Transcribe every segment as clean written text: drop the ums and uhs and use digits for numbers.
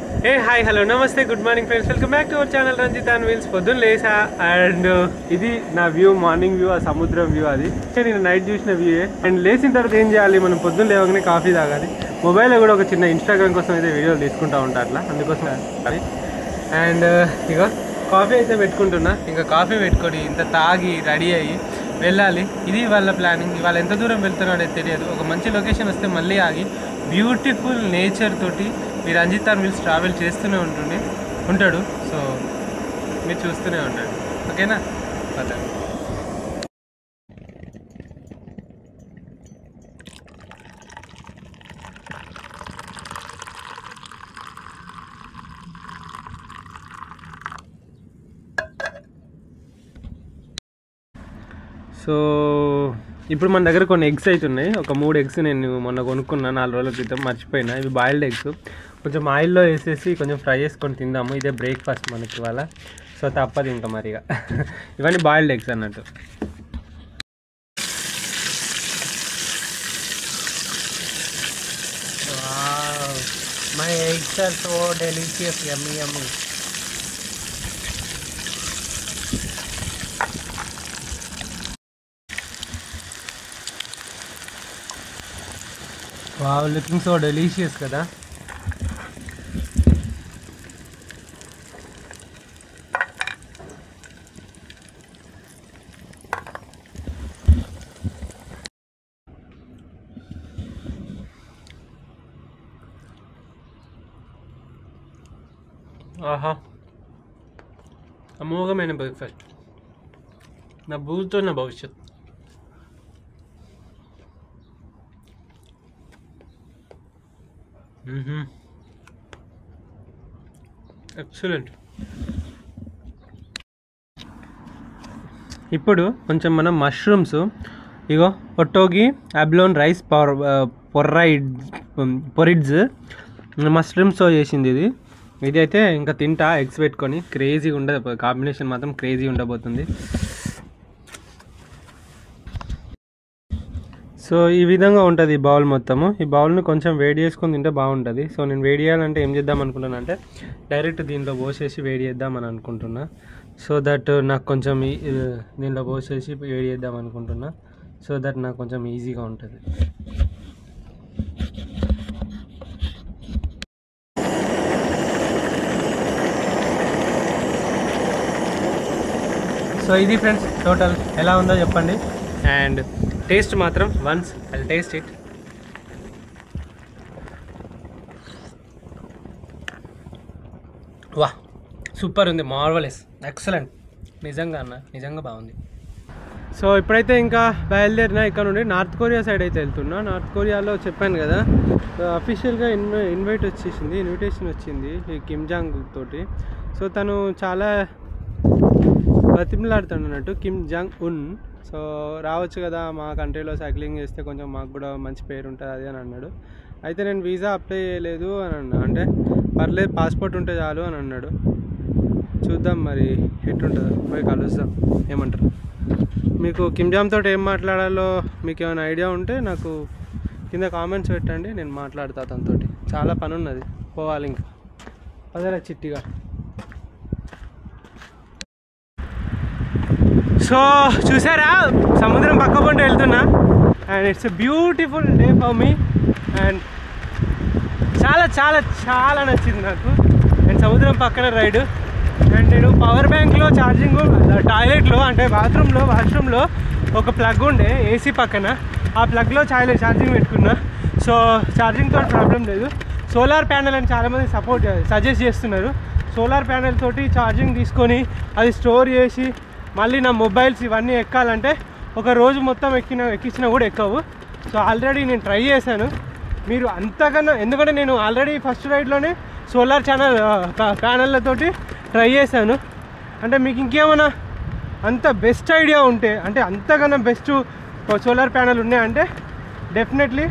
Hey, hi, hello, namaste, good morning friends. Welcome back to our channel Ranjit and Wheels. పొద్దున్న లేసా and ఇది నా view, morning view, ఆ సముద్రం view. అది నేను నైట్ చూసిన వ్యూ. అండ్ లేచిన తర్వాత ఏం చేయాలి, మనం పొద్దున్న లేవగానే కాఫీ తాగాలి. మొబైల్లో కూడా ఒక చిన్న ఇన్స్టాగ్రామ్ కోసం అయితే వీడియోలు తీసుకుంటూ ఉంటా అట్లా, అందుకోసం అది. అండ్ ఇక కాఫీ అయితే పెట్టుకుంటున్నా. ఇంకా కాఫీ పెట్టుకొని ఇంత తాగి రెడీ అయ్యి వెళ్ళాలి. ఇది వాళ్ళ ప్లానింగ్. ఇవాళ ఎంత దూరం వెళ్తారో అనేది తెలియదు. ఒక మంచి లొకేషన్ వస్తే మళ్ళీ ఆగి బ్యూటిఫుల్ నేచర్ తోటి ఈ రంజిత్ అండ్ వీల్స్ ట్రావెల్ చేస్తూనే ఉంటాడు. సో మీరు చూస్తూనే ఉంటాడు, ఓకేనా? అదే సో ఇప్పుడు మన దగ్గర కొన్ని ఎగ్స్ అయితే ఉన్నాయి. ఒక 3 ఎగ్స్ నేను మొన్న కొనుక్కున్నా 4 రోజుల క్రితం, మర్చిపోయినా. ఇవి బాయిల్డ్ ఎగ్స్. కొంచెం ఆయిల్లో వేసేసి కొంచెం ఫ్రై చేసుకొని తిందాము. ఇదే బ్రేక్ఫాస్ట్ మనకి ఇవాళ. సో తప్పదు ఇంకా మరిగా. ఇవన్నీ బాయిల్డ్ ఎగ్స్ అన్నట్టు. My eggs are so delicious, yummy yummy. Wow, looking so delicious కదా. ఆహా, అమోఘమైన బ్రేక్ఫాస్ట్. నా భూతో నా భవిష్యత్. ఎక్సలెంట్. ఇప్పుడు కొంచెం మనం మష్రూమ్స్, ఇగో ఒట్టోగి అబ్లోన్ రైస్ పొరిడ్స్ మష్రూమ్స్తో చేసింది ఇది. ఇది అయితే ఇంకా తింటా ఎగ్స్ పెట్టుకొని. క్రేజీ ఉండదు, కాంబినేషన్ మాత్రం క్రేజీ ఉండబోతుంది. సో ఈ విధంగా ఉంటుంది ఈ బౌల్ మొత్తము. ఈ బౌల్ని కొంచెం వేడి చేసుకొని తింటే బాగుంటుంది. సో నేను వేడి చేయాలంటే ఏం చేద్దాం అనుకుంటున్నా అంటే డైరెక్ట్ దీంట్లో పోసేసి వేడి చేద్దామని అనుకుంటున్నా. సో దట్ నాకు కొంచెం దీంట్లో పోసేసి వేడి చేద్దాం అనుకుంటున్నా. సో దట్ నాకు కొంచెం ఈజీగా ఉంటుంది. సో ఇది ఫ్రెండ్స్ టోటల్. ఎలా ఉందో చెప్పండి. అండ్ టేస్ట్ మాత్రం వన్స్ ఐ టేస్ట్ ఇట్. వా, సూపర్ ఉంది, మార్వలెస్, ఎక్సలెంట్. నిజంగా అన్న, నిజంగా బాగుంది. సో ఇప్పుడైతే ఇంకా బయలుదేరినా. ఇక్కడ నుండి నార్త్ కొరియా సైడ్ అయితే వెళ్తున్నా. నార్త్ కొరియాలో చెప్పాను కదా, అఫీషియల్గా ఇన్విటేషన్ వచ్చింది ఈ కిమ్ జాంగ్ తోటి. సో తను చాలా బతిమలాడుతాడు అన్నట్టు, కిమ్ జాంగ్ ఉన్. సో రావచ్చు కదా మా కంట్రీలో సైక్లింగ్ చేస్తే కొంచెం మాకు కూడా మంచి పేరు ఉంటుంది అది అని అన్నాడు. అయితే నేను వీసా అప్లై చేయలేదు అని అన్నా. అంటే పర్లేదు, పాస్పోర్ట్ ఉంటే చాలు అని అన్నాడు. చూద్దాం మరి ఎట్లుంటుందో, పోయి కలుద్దాం. ఏమంటారు? మీకు కిమ్ జాంగ్ తోటి ఏం మాట్లాడాలో మీకు ఏమైనా ఐడియా ఉంటే నాకు కింద కామెంట్స్ పెట్టండి, నేను మాట్లాడతా అతనితో. చాలా పని ఉన్నది, పోవాలి ఇంకా. అదే చిట్టిగా. సో చూసారా, సముద్రం పక్క పంట వెళ్తున్నా. And it's a beautiful day for me. And చాలా చాలా చాలా నచ్చింది నాకు. అండ్ సముద్రం పక్కన రైడ్. అండ్ నేను పవర్ బ్యాంక్లో ఛార్జింగ్, టాయిలెట్లో అంటే వాష్రూమ్లో ఒక ప్లగ్ ఉండే ఏసీ పక్కన. ఆ ప్లగ్లో ఛార్జింగ్ పెట్టుకున్నా. సో ఛార్జింగ్తో ప్రాబ్లం లేదు. సోలార్ ప్యానెల్ అని చాలామంది సజెస్ట్ చేస్తున్నారు. సోలార్ ప్యానెల్ తోటి ఛార్జింగ్ తీసుకొని అది స్టోర్ చేసి మళ్ళీ నా మొబైల్స్ ఇవన్నీ ఎక్కాలంటే ఒక రోజు మొత్తం ఎక్కించినా కూడా ఎక్కవు. సో ఆల్రెడీ నేను ట్రై చేశాను. మీరు అంతకన్నా, ఎందుకంటే నేను ఆల్రెడీ ఫస్ట్ రైడ్లోనే సోలార్ ప్యానెళ్ళతోటి ట్రై చేశాను. అంటే మీకు ఇంకేమైనా అంత బెస్ట్ ఐడియా ఉంటే, అంటే అంతకన్నా బెస్ట్ సోలార్ ప్యానెల్ ఉన్నాయంటే డెఫినెట్లీ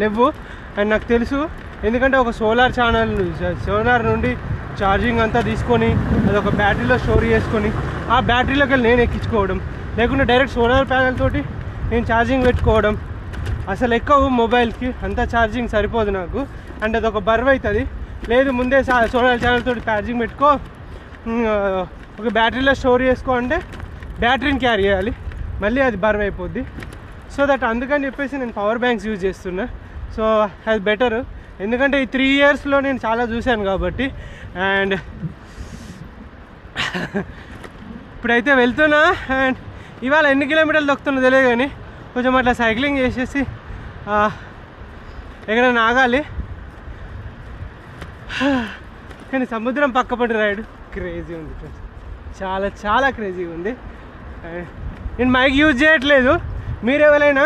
లేవు. అండ్ నాకు తెలుసు, ఎందుకంటే ఒక సోలార్ నుండి ఛార్జింగ్ అంతా తీసుకొని అదొక బ్యాటరీలో స్టోర్ చేసుకొని ఆ బ్యాటరీలోకి వెళ్ళి నేను ఎక్కించుకోవడం, లేకుంటే డైరెక్ట్ సోలార్ ప్యానెల్ తోటి నేను ఛార్జింగ్ పెట్టుకోవడం. అసలు ఎక్కువ మొబైల్కి అంత ఛార్జింగ్ సరిపోదు నాకు. అండ్ అదొక బరువు అవుతుంది. లేదు ముందే సోలార్ ఛానల్ తోటి ఛార్జింగ్ పెట్టుకో, ఒక బ్యాటరీలో స్టోర్ చేసుకో అంటే బ్యాటరీని క్యారీ చేయాలి, మళ్ళీ అది బర్న్ అయిపోద్ది. సో దట్ అందుకని చెప్పేసి నేను పవర్ బ్యాంక్స్ యూజ్ చేస్తున్నా. సో అది బెటర్, ఎందుకంటే ఈ 3 ఇయర్స్లో నేను చాలా చూశాను కాబట్టి. అండ్ ఇప్పుడైతే వెళ్తున్నా. అండ్ ఇవాళ ఎన్ని కిలోమీటర్లు దొక్కుతున్నా తెలియదు, కానీ కొంచెం అట్లా సైక్లింగ్ చేసేసి ఎక్కడైనా ఆగాలి. కానీ సముద్రం పక్కపడి రైడ్ క్రేజీ ఉంది ఫ్రెండ్స్, చాలా చాలా క్రేజీగా ఉంది. నేను మైక్ యూజ్ చేయట్లేదు, మీరు ఎవరైనా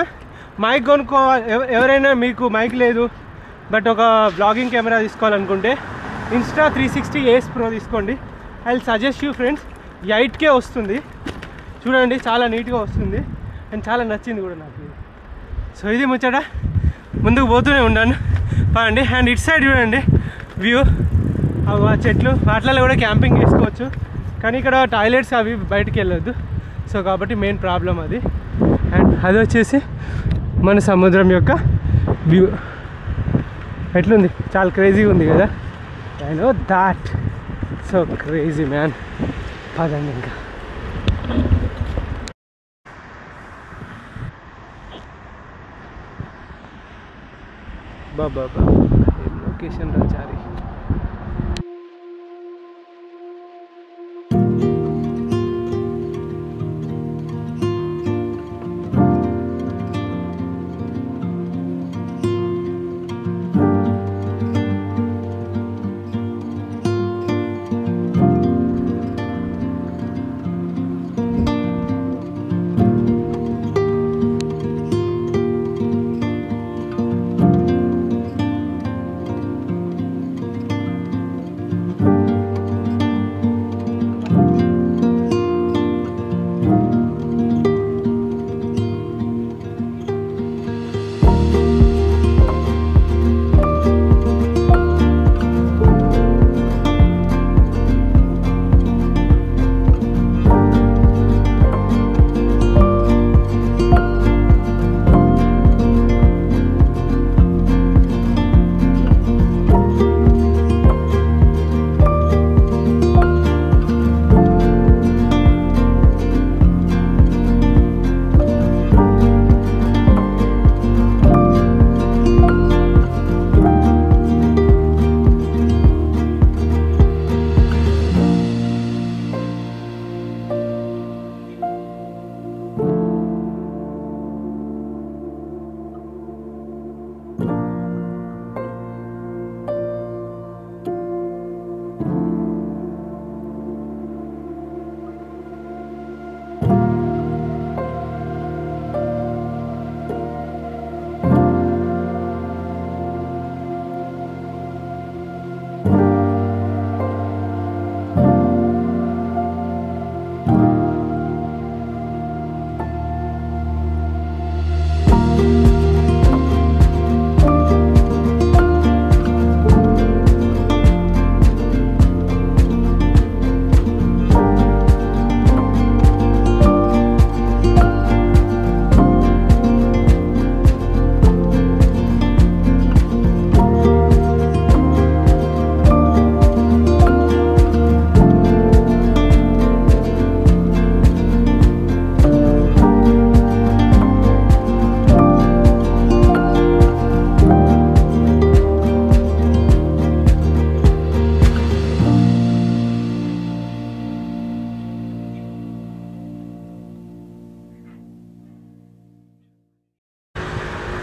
మైక్ కొనుక్కోవాలి, ఎవరైనా మీకు మైక్ లేదు బట్ ఒక బ్లాగింగ్ కెమెరా తీసుకోవాలనుకుంటే Insta360 Pro తీసుకోండి. I will suggest you friends. 8K వస్తుంది చూడండి, చాలా నీట్గా వస్తుంది అండ్ చాలా నచ్చింది కూడా నాకు. సో ఇది ముచ్చట, ముందుకు పోతూనే ఉన్నాను పదండి. అండ్ ఇటు సైడ్ చూడండి వ్యూ, ఆ చెట్లు, వాటిలలో కూడా క్యాంపింగ్ చేసుకోవచ్చు, కానీ ఇక్కడ టాయిలెట్స్ అవి బయటికి వెళ్ళొద్దు. సో కాబట్టి మెయిన్ ప్రాబ్లం అది. అండ్ అది వచ్చేసి మన సముద్రం యొక్క వ్యూ ఎట్లుంది, చాలా క్రేజీగా ఉంది కదా. I know that, so crazy man. పదండి ఇంకా. బాబా ఏం లొకేషన్ రాచారి.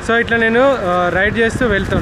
సో ఇట్లా నేను రైడ్ చేస్తూ వెళ్తూ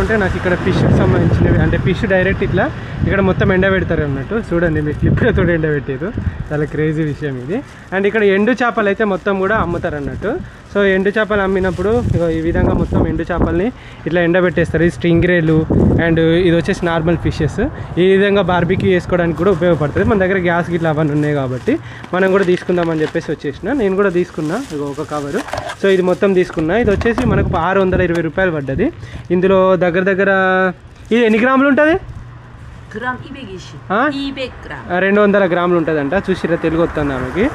ఉంటే నాకు ఇక్కడ ఫిష్కి సంబంధించినవి, అంటే ఫిష్ డైరెక్ట్ ఇట్లా ఇక్కడ మొత్తం ఎండబెడతారు అన్నట్టు. చూడండి మీకు క్లిప్లతో ఎండబెట్టారు, చాలా క్రేజీ విషయం ఇది. అండ్ ఇక్కడ ఎండు చేపలు అయితే మొత్తం కూడా అమ్ముతారు అన్నట్టు. సో ఎండు చేపలు అమ్మినప్పుడు ఈ విధంగా మొత్తం ఎండు చేపల్ని ఇట్లా ఎండబెట్టేస్తారు. ఇది స్టింగ్రేలు అండ్ ఇది వచ్చేసి నార్మల్ ఫిషెస్. ఈ విధంగా బార్బిక్యూ చేసుకోవడానికి కూడా ఉపయోగపడుతుంది. మన దగ్గర గ్యాస్ గిట్లా అవన్నీ ఉన్నాయి కాబట్టి మనం కూడా తీసుకుందామని చెప్పేసి వచ్చేసిన. నేను కూడా తీసుకున్నా ఒక కవరు. సో ఇది మొత్తం తీసుకున్నా. ఇది వచ్చేసి మనకు 620 రూపాయలు పడ్డది. ఇందులో దగ్గర ఇది ఎన్ని గ్రాములు ఉంటుంది? 200 గ్రాములు ఉంటుందంట. చూసిరా, తెలుగు వస్తుంది ఆమెకి.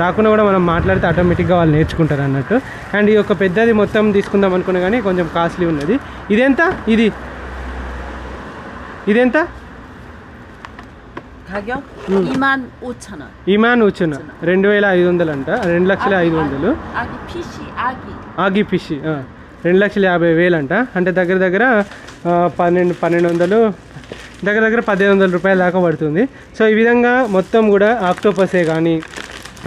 రాకుండా కూడా మనం మాట్లాడితే ఆటోమేటిక్గా వాళ్ళు నేర్చుకుంటారు అన్నట్టు. అండ్ ఈ యొక్క పెద్దది మొత్తం తీసుకుందాం అనుకున్నా కానీ కొంచెం కాస్ట్లీ ఉన్నది. ఇదెంత? ఇది ఇదెంత? 가격 25,000원. 25,000 2,500 అంట, 2,500,000. 아기 피시 ఆగి ఫిష్ 2,50,000 అంట. అంటే దగ్గర దగ్గర 1200 దగ్గర దగ్గర 1,500 రూపాయల దాకా పడుతుంది. సో ఈ విధంగా మొత్తం కూడా ఆక్టోపసే కానీ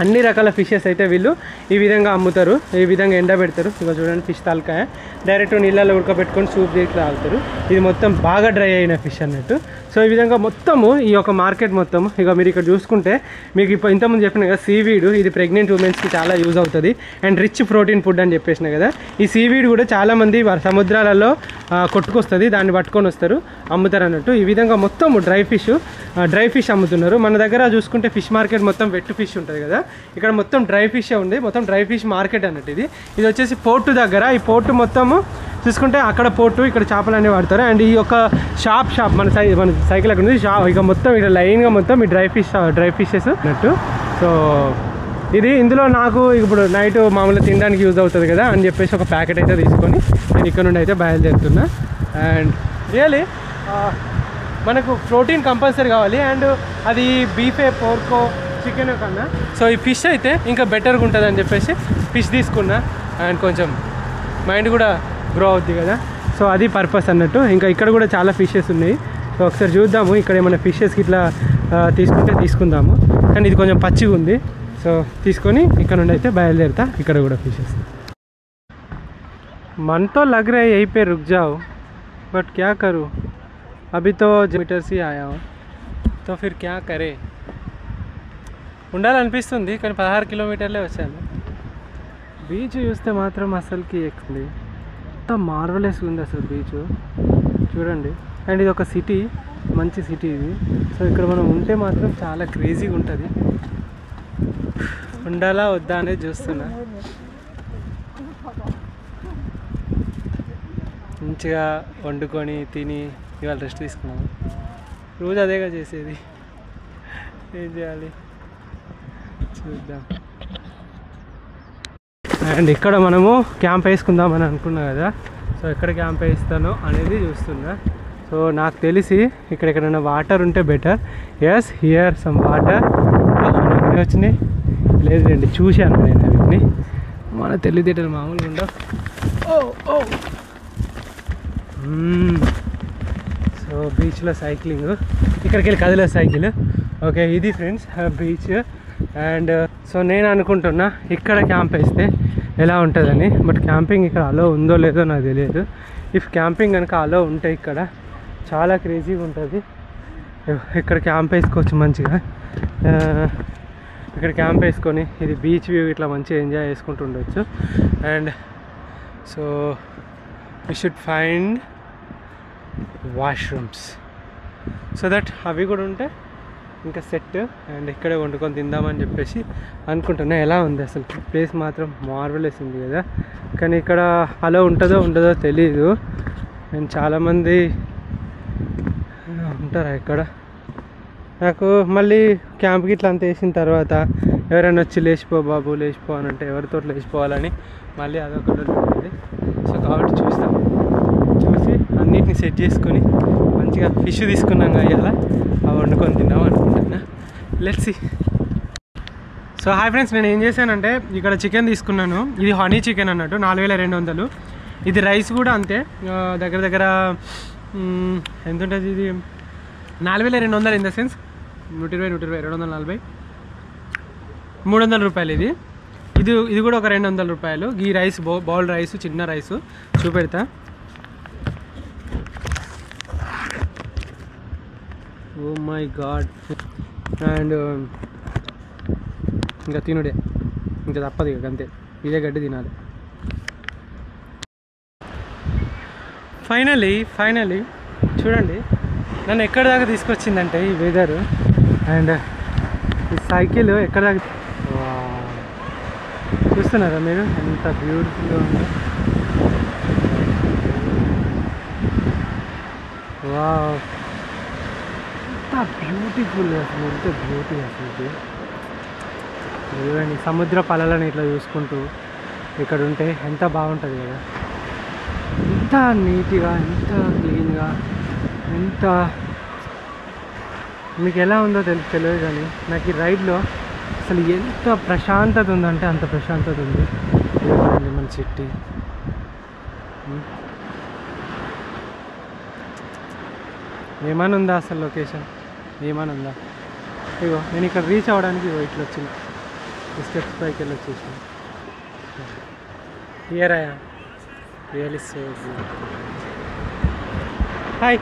అన్ని రకాల ఫిషెస్ అయితే వీళ్ళు ఈ విధంగా అమ్ముతారు. ఈ విధంగా ఎండబెడతారు. ఇక చూడండి, ఫిష్ తలకాయ డైరెక్ట్ నీళ్ళలో ఉడకబెట్టుకొని సూప్ చేసి తాగుతారు. ఇది మొత్తం బాగా డ్రై అయిన ఫిష్ అన్నట్టు. సో ఈ విధంగా మొత్తము ఈ యొక్క మార్కెట్ మొత్తము ఇక మీరు ఇక్కడ చూసుకుంటే మీకు ఇప్పుడు ఇంతకుముందు చెప్పిన కదా సీవీడ్, ఇది ప్రెగ్నెంట్ ఉమెన్స్కి చాలా యూజ్ అవుతుంది అండ్ రిచ్ ప్రోటీన్ ఫుడ్ అని చెప్పేసిన కదా. ఈ సీవీడ్ కూడా చాలామంది సముద్రాలలో కొట్టుకొస్తుంది, దాన్ని పట్టుకొని వస్తారు, అమ్ముతారు అన్నట్టు. ఈ విధంగా మొత్తం డ్రై ఫిష్ అమ్ముతున్నారు. మన దగ్గర చూసుకుంటే ఫిష్ మార్కెట్ మొత్తం వెట్ ఫిష్ ఉంటుంది కదా, ఇక్కడ మొత్తం డ్రై ఫిష్ ఉంది. మొత్తం డ్రై ఫిష్ మార్కెట్ అన్నట్టు. ఇది వచ్చేసి పోర్టు దగ్గర. ఈ పోర్టు మొత్తము చూసుకుంటే అక్కడ పోర్టు, ఇక్కడ చేపలు అనేవి వాడతారు. అండ్ ఈ యొక్క షాప్ మన సైకిల్ అక్కడ ఉంది షాప్. ఇక మొత్తం ఇక్కడ లైన్గా మొత్తం ఈ డ్రై ఫిషెస్ అన్నట్టు. సో ఇందులో నాకు ఇప్పుడు నైట్ మామూలుగా తినడానికి యూజ్ అవుతుంది కదా అని చెప్పేసి ఒక ప్యాకెట్ అయితే తీసుకొని నేను ఇక్కడ నుండి అయితే బయలుదేరుతున్నా. అండ్ రియలీ మనకు ప్రోటీన్ కంపల్సరీ కావాలి. అండ్ అది బీఫే, పోర్కో, చికెన్ కన్నా సో ఈ ఫిష్ అయితే ఇంకా బెటర్గా ఉంటుంది అని చెప్పేసి ఫిష్ తీసుకున్నా. అండ్ కొంచెం మైండ్ కూడా గ్రో అవుద్ది కదా, సో అది పర్పస్ అన్నట్టు. ఇంకా ఇక్కడ కూడా చాలా ఫిషెస్ ఉన్నాయి. సో ఒకసారి చూద్దాము, ఇక్కడ ఏమైనా ఫిషెస్కి ఇట్లా తీసుకుందాము. కానీ ఇది కొంచెం పచ్చిగా ఉంది. సో తీసుకొని ఇక్కడ నుండి అయితే బయలుదేరుతా. ఇక్కడ కూడా ఫిషెస్ मन तो लग रहा है यहीं पे रुक जाओ, बट क्या करूँ, अभी तो मीटर से आया हूँ, तो फिर क्या करे. ఉండాలనిపిస్తుంది కానీ 16 కిలోమీటర్లే వచ్చాను. బీచ్ చూస్తే మాత్రం అసలుకి ఎంత మార్వలెస్ ఉంది అసలు బీచ్ చూడండి. అండ్ ఇది ఒక సిటీ, మంచి సిటీ ఇది. సో ఇక్కడ మనం ఉంటే మాత్రం చాలా క్రేజీగా ఉంటుంది. ఉండాలా వద్దా అనేది చూస్తున్నా. మంచిగా వండుకొని తిని ఇవాళ రెస్ట్ తీసుకున్నాము. రోజు అదేగా చేసేది, ఏం చేయాలి చూద్దాం. అండ్ ఇక్కడ మనము క్యాంప్ వేసుకుందామని అనుకున్నా కదా, సో ఎక్కడ క్యాంప్ వేస్తానో అనేది చూస్తున్నా. సో నాకు తెలిసి ఇక్కడ ఎక్కడైనా వాటర్ ఉంటే better. Yes, here some water. వచ్చినాయి లేదు రండి, చూశాను నేను వీటిని. మన తెలివితేటలు మామూలుగా ఉండవు. సో బీచ్లో సైక్లింగ్, ఇక్కడికి వెళ్ళి కదిలే సైకిల్. ఓకే, ఇది ఫ్రెండ్స్ బీచ్. అండ్ సో నేను అనుకుంటున్నా ఇక్కడ క్యాంప్ వేస్తే ఎలా ఉంటుందని. బట్ క్యాంపింగ్ ఇక్కడ అలో ఉందో లేదో నాకు తెలియదు. ఇఫ్ క్యాంపింగ్ కనుక అలో ఉంటే ఇక్కడ చాలా క్రేజీగా ఉంటుంది. ఇక్కడ క్యాంప్ వేసుకోవచ్చు మంచిగా. ఇక్కడ క్యాంప్ వేసుకొని ఇది బీచ్ వ్యూ ఇట్లా మంచిగా ఎంజాయ్ చేసుకుంటూ ఉండొచ్చు. And so we should find washrooms so that అవి కూడా ఉంటే ఇంకా సెట్. అండ్ ఇక్కడే వండుకొని తిందామని చెప్పేసి అనుకుంటున్నా. ఎలా ఉంది అసలు ప్లేస్ మాత్రం మార్వెలెస్ ఉంది కదా, కానీ ఇక్కడ అలా ఉంటుందో ఉండదో తెలీదు. అండ్ చాలామంది ఉంటారా ఇక్కడ. నాకు మళ్ళీ క్యాంప్కి ఇట్లా అంత వేసిన తర్వాత ఎవరైనా వచ్చి లేచిపో బాబు లేచిపో అని అంటే ఎవరితో లేచిపోవాలని మళ్ళీ అదొకటి ఉంటుంది. సో కాబట్టి చూస్తాం, చూసి అన్నిటిని సెట్ చేసుకొని మంచిగా ఫిష్ తీసుకున్నాం అయ్యాల అవి వండుకొని తిందాం అనుకుంటున్నా. Let's see. So hi friends, నేను ఏం చేశానంటే ఇక్కడ చికెన్ తీసుకున్నాను. ఇది హనీ చికెన్ అన్నట్టు 4,200. ఇది రైస్ కూడా అంతే, దగ్గర దగ్గర ఎంత ఉంటుంది ఇది 4,200 ఇన్ ద సెన్స్ 120, 240, 300 రూపాయలు ఇది. ఇది కూడా ఒక 200 రూపాయలు. ఈ రైస్ బౌల్ రైస్, చిన్న రైస్ చూపెడతా. Oh my God. అండ్ ఇంకా తినుడే, ఇంకా తప్పదు ఇక అంతే, ఇదే గడ్డి తినాలి. ఫైనలీ చూడండి నన్ను ఎక్కడి దాకా తీసుకొచ్చిందంటే ఈ వెదరు. అండ్ ఈ సైకిల్ ఎక్కడ దాకా చూస్తున్నారా మీరు, ఎంత బ్యూటిఫుల్గా ఉందో. వావ్, ఎంత బ్యూటిఫుల్ అసలు, ఎంత బ్యూటీ అసలు. చూడండి సముద్ర పలలను ఇట్లా చూసుకుంటూ ఇక్కడ ఉంటే ఎంత బాగుంటుంది కదా. ఎంత నీట్గా, ఎంత క్లీన్గా, ఎంత మీకు ఎలా ఉందో తెలియదు కానీ నాకు ఈ రైడ్లో అసలు ఎంత ప్రశాంతత ఉందంటే అంత ప్రశాంతత ఉంది. ఇదిగోండి మన సిటీ. ఏమైనా ఉందా అసలు లొకేషన్? ఏమైనా ఉందా? ఇగో నేను ఇక్కడ రీచ్ అవ్వడానికి ఇట్లా వచ్చిన ఈ స్టెప్స్ పైకి వెళ్ళి వచ్చేసాను. Here I am really so beautiful. Hi.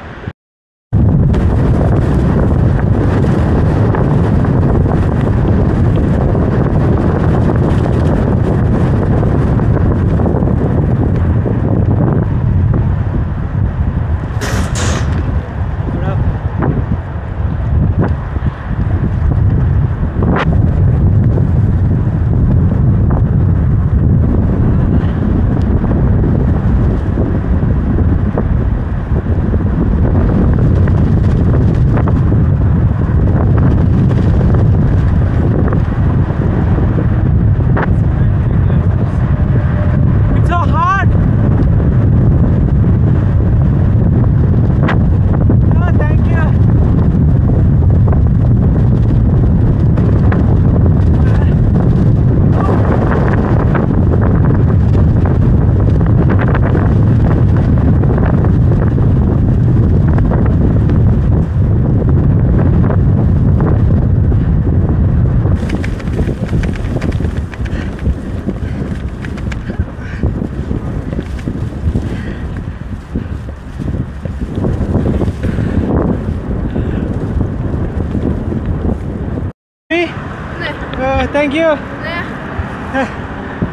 Thank you.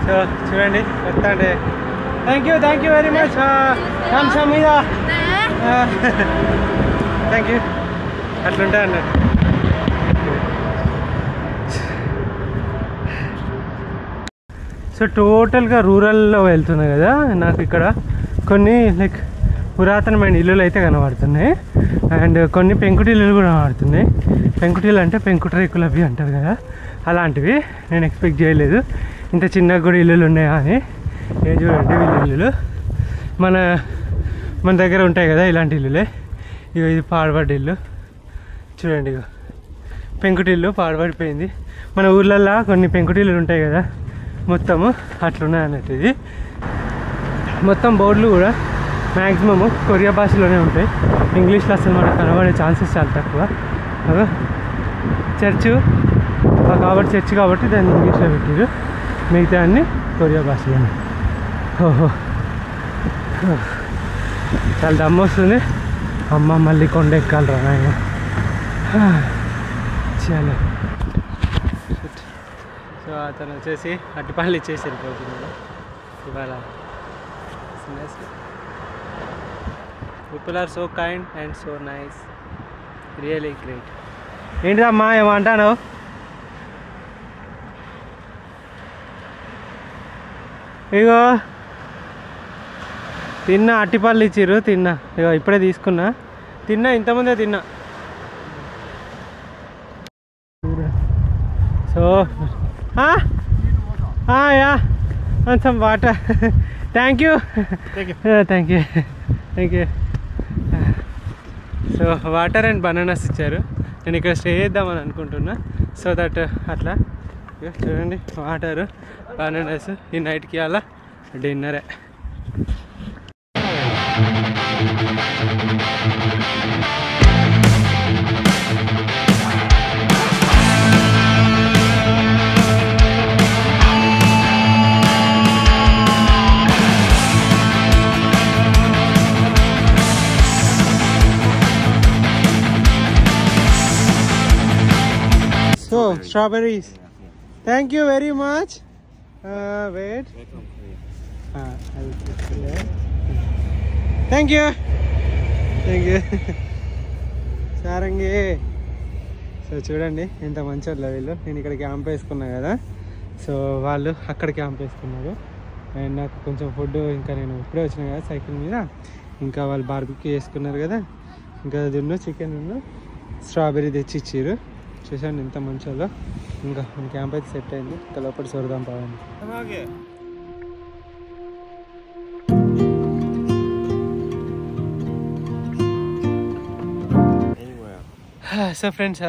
So చూడండి వస్తా అంటే థ్యాంక్ యూ వెరీ మచ్. కాంక్ష మీద థ్యాంక్ యూ. అట్లుంటా అన్నట్టు. సో టోటల్గా రూరల్లో వెళ్తున్నా కదా, నాకు ఇక్కడ కొన్ని లైక్ పురాతనమైన ఇల్లులు అయితే కనబడుతున్నాయి అండ్ కొన్ని పెంకుటిల్లులు కూడా కనబడుతున్నాయి. పెంకుటిల్లు అంటే పెంకుట రేకులు అవి అంటారు కదా, అలాంటివి. నేను ఎక్స్పెక్ట్ చేయలేదు ఇంత చిన్నగా కూడా ఇల్లులు ఉన్నాయా అని. ఏ చూడండి వీళ్ళ ఇల్లులు మన దగ్గర ఉంటాయి కదా ఇలాంటి ఇల్లులే. ఇగో ఇది పాడుబడ్డ ఇల్లు చూడండి. ఇగో పెంకుటిల్లు పాడుబడిపోయింది. మన ఊర్లల్లో కొన్ని పెంకుటిల్లులు ఉంటాయి కదా, మొత్తము అట్లున్నాయి అన్నట్టు. ఇది మొత్తం బోర్డులు కూడా మ్యాక్సిమము కొరియా భాషలోనే ఉంటాయి. ఇంగ్లీష్లో అసలు మనకు కనబడే ఛాన్సెస్ చాలా తక్కువ. చర్చు కాబట్టి దాన్ని ఇంగ్లీష్లో పెట్టారు, మిగతా అన్ని కొరియా భాషలోనే. ఓహో చాలా దమ్ము వస్తుంది. అమ్మ మళ్ళీ కొండ ఎక్కాలరా నాయన. చాలా. సో అతను వచ్చేసి అట్టిపల్లి ఇచ్చేసి వెళ్ళిపోతున్నాడు ఇవాళ. People are so kind and so nice, really great. ఏంటిదమ్మా ఏమంటాను? ఇగో తిన్నా, అట్టిపళ్ళు ఇచ్చిర్రు తిన్నా. ఇగో ఇప్పుడే తీసుకున్నా, ఇంతకుముందే తిన్నా. So yeah some water. Thank you. So water and bananas ఇచ్చారు. నేను ఇక్కడ స్టే చేద్దామని అనుకుంటున్నా. సో దట్ అట్లా చూడండి వాటరు బనానాస్. ఈ నైట్కి అలా డిన్నరే. So strawberries. Thank you very much. Wait. I will put it there. Thank you. Sarangi. So చూడండి ఎంత మంచోళ్ళ వీళ్ళు. నేను ఇక్కడ క్యాంప్ వేసుకున్నా కదా, సో వాళ్ళు అక్కడ క్యాంప్ వేసుకున్నారు. అండ్ నాకు కొంచెం ఫుడ్, ఇంకా నేను ఇప్పుడే వచ్చినా కదా సైకిల్ మీద, ఇంకా వాళ్ళు బార్బిక్యూ చేసుకున్నారు కదా, ఇంకా అది చికెన్ స్ట్రాబెర్రీ తెచ్చి ఇచ్చారు. చూసాను ఎంత మంచోళ్ళో. ఇంకా మన క్యాంప్ అయితే సెట్ అయింది. ఇంకా లోపల చూడదాం పదండి. సో ఫ్రెండ్స్,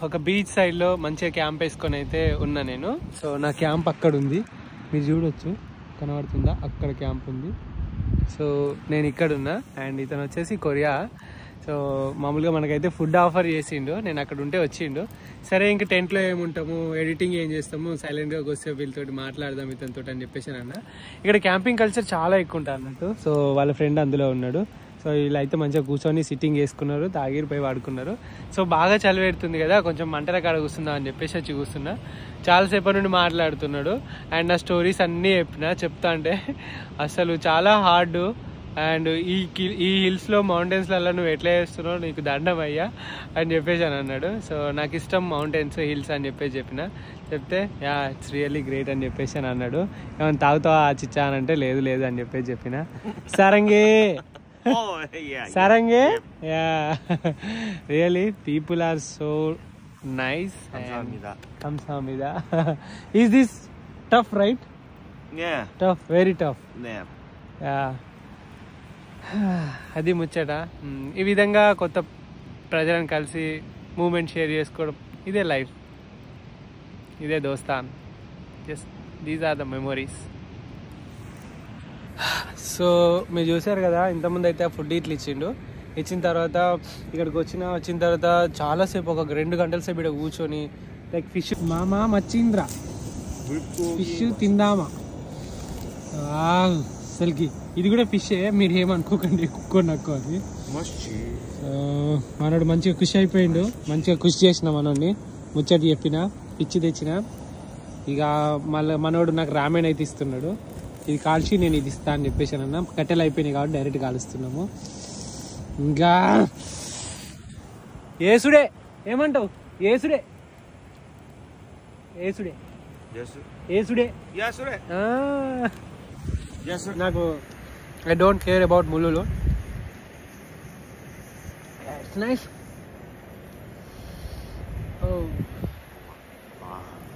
ఒక బీచ్ సైడ్లో మంచిగా క్యాంప్ వేసుకొని అయితే ఉన్నా నేను. సో నా క్యాంప్ అక్కడ ఉంది, మీరు చూడొచ్చు, కనబడుతుందా? అక్కడ క్యాంప్ ఉంది. సో నేను ఇక్కడ ఉన్నా అండ్ ఇతను వచ్చేసి కొరియా. సో మామూలుగా మనకైతే ఫుడ్ ఆఫర్ చేసిండు, నేను అక్కడ ఉంటే వచ్చిండు. సరే ఇంక టెంట్లో ఏముంటాము, ఎడిటింగ్ ఏం చేస్తాము, సైలెంట్గా వస్తే వీళ్ళతో మాట్లాడదాం ఇతనితో అని చెప్పేసి అన్న. ఇక్కడ క్యాంపింగ్ కల్చర్ చాలా ఎక్కువ ఉంటుంది అన్నట్టు. సో వాళ్ళ ఫ్రెండ్ అందులో ఉన్నాడు. సో వీళ్ళు అయితే మంచిగా కూర్చొని సిట్టింగ్ వేసుకున్నారు, తాగిరిపోయి వాడుకున్నారు. సో బాగా చలి పెడుతుంది కదా, కొంచెం మంటల కాడ కూర్చుందా అని చెప్పేసి వచ్చి కూర్చున్నా. చాలాసేపటి నుండి మాట్లాడుతున్నాడు అండ్ నా స్టోరీస్ అన్నీ చెప్తా అంటే అసలు చాలా హార్డ్. అండ్ ఈ హిల్స్లో మౌంటైన్స్లలో నువ్వు ఎట్లా చేస్తున్నావు, నీకు దండం అయ్యా అని చెప్పేసి అని అన్నాడు. సో నాకు ఇష్టం మౌంటైన్స్, హిల్స్ అని చెప్పేసి చెప్తే యా ఇట్స్ రియల్లీ గ్రేట్ అని చెప్పేసి అని అన్నాడు. ఏమైనా తాగుతావా చిచ్చా అని అంటే లేదు లేదు అని చెప్పిన. సరంగే Sarange? Yeah. Really, people are so nice. Kamsahamnida. Is this tough, right? Yeah. Tough, very tough. Yeah. Yeah. అది ముచ్చట. ఈ విధంగా కొత్త ప్రజలను కలిసి మూమెంట్ షేర్ చేసుకోవడం, ఇదే లైఫ్, ఇదే దోస్తాన్. Just these are the memories. So మీరు చూసారు కదా, ఇంతకుముందు అయితే ఫుడ్ ఇట్లా ఇచ్చిన తర్వాత ఇక్కడికి వచ్చిన తర్వాత చాలాసేపు, ఒక 2 గంటల సేపు ఇక్కడ కూర్చొని లైక్ ఫిష్ మామా మచ్చింద్ర ఫిష్ తిందామా అసలుకి. ఇది కూడా ఫిషే, మీరు ఏమనుకోకండి, కుక్కో నక్కో అది. మనోడు మంచిగా ఖుషి అయిపోయిండు, మంచిగా ఖుషి చేసిన మనోడిని, ముచ్చటి చెప్పిన, పిచ్చి తెచ్చిన. ఇక మళ్ళీ మనోడు నాకు రామేన్ అయితే ఇస్తున్నాడు. ఇది కాల్చి నేను ఇది ఇస్తా అని చెప్పేసి అన్న. కట్టెలు అయిపోయినాయి కాబట్టి డైరెక్ట్ కాలుస్తున్నాము. ఇంకా ఏసుడే ఏమంటావు? ఏసుడే ఏసుడే ఏసుడే నాకు ఐ డోంట్ కేర్ అబౌట్ ముళ్ళు. It's nice.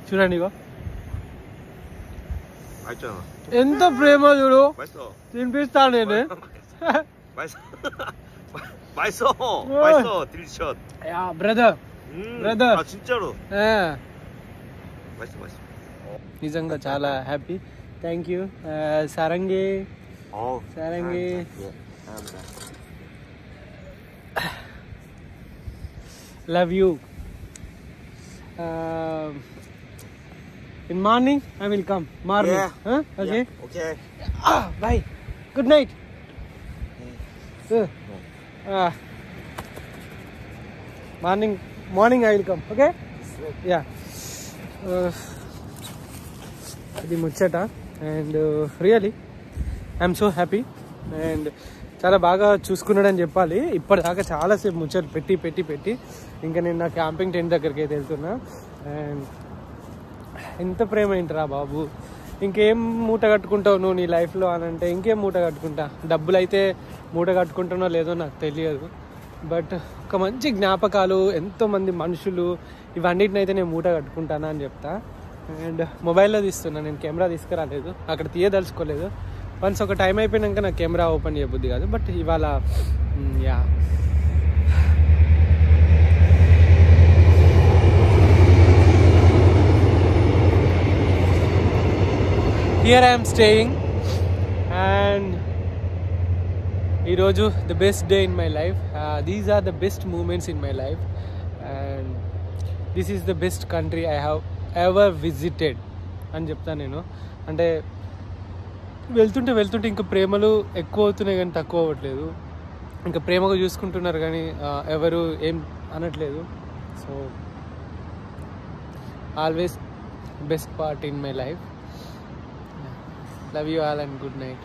చూడండి ఇగో ఎంత ప్రేమ చూడు, తినిపిస్తాను నేను. బ్రదర్ నిజంగా చాలా happy. Thank you Sarangi. Sarangi love you. In morning, I will come. Morning. Yeah. Huh? Okay. Yeah. Okay. Bye. Good night. Morning I will come. Okay. Yeah. అది ముచ్చట. And really I'm so happy. And చాలా బాగా చూసుకున్నాడని చెప్పాలి. ఇప్పటిదాకా చాలాసేపు ముచ్చట పెట్టి ఇంకా నేను నా క్యాంపింగ్ టెంట్ దగ్గరికి అయితే వెళ్తున్నా. అండ్ ఎంత ప్రేమ ఏంటరా బాబు, ఇంకేం మూట కట్టుకుంటావు నువ్వు నీ లైఫ్లో అని అంటే, ఇంకేం మూట కట్టుకుంటా. డబ్బులు అయితే మూట కట్టుకుంటున్నావు లేదో నాకు తెలియదు, బట్ ఒక మంచి జ్ఞాపకాలు, ఎంతోమంది మనుషులు, ఇవన్నిటిని అయితే నేను మూట కట్టుకుంటానా అని చెప్తా. అండ్ మొబైల్లో తీస్తున్నా, నేను కెమెరా తీసుకురాలేదు, అక్కడ తీయదలుచుకోలేదు. వన్స్ ఒక టైం అయిపోయినాక నాకు కెమెరా ఓపెన్ చేయబుద్ది కాదు. బట్ ఇవాళ yeah here I am staying and ఈరోజు the best day in my life. These are the best moments in my life and this is the best country I have ever visited అని చెప్తాను నేను. అంటే వెళ్తుంటే ఇంకా ప్రేమలు ఎక్కువ అవుతున్నాయి కానీ తక్కువ అవ్వట్లేదు. ఇంకా ప్రేమగా చూసుకుంటున్నారు కానీ ఎవరు ఏం అనట్లేదు. So always best part in my life. Love you all and good night.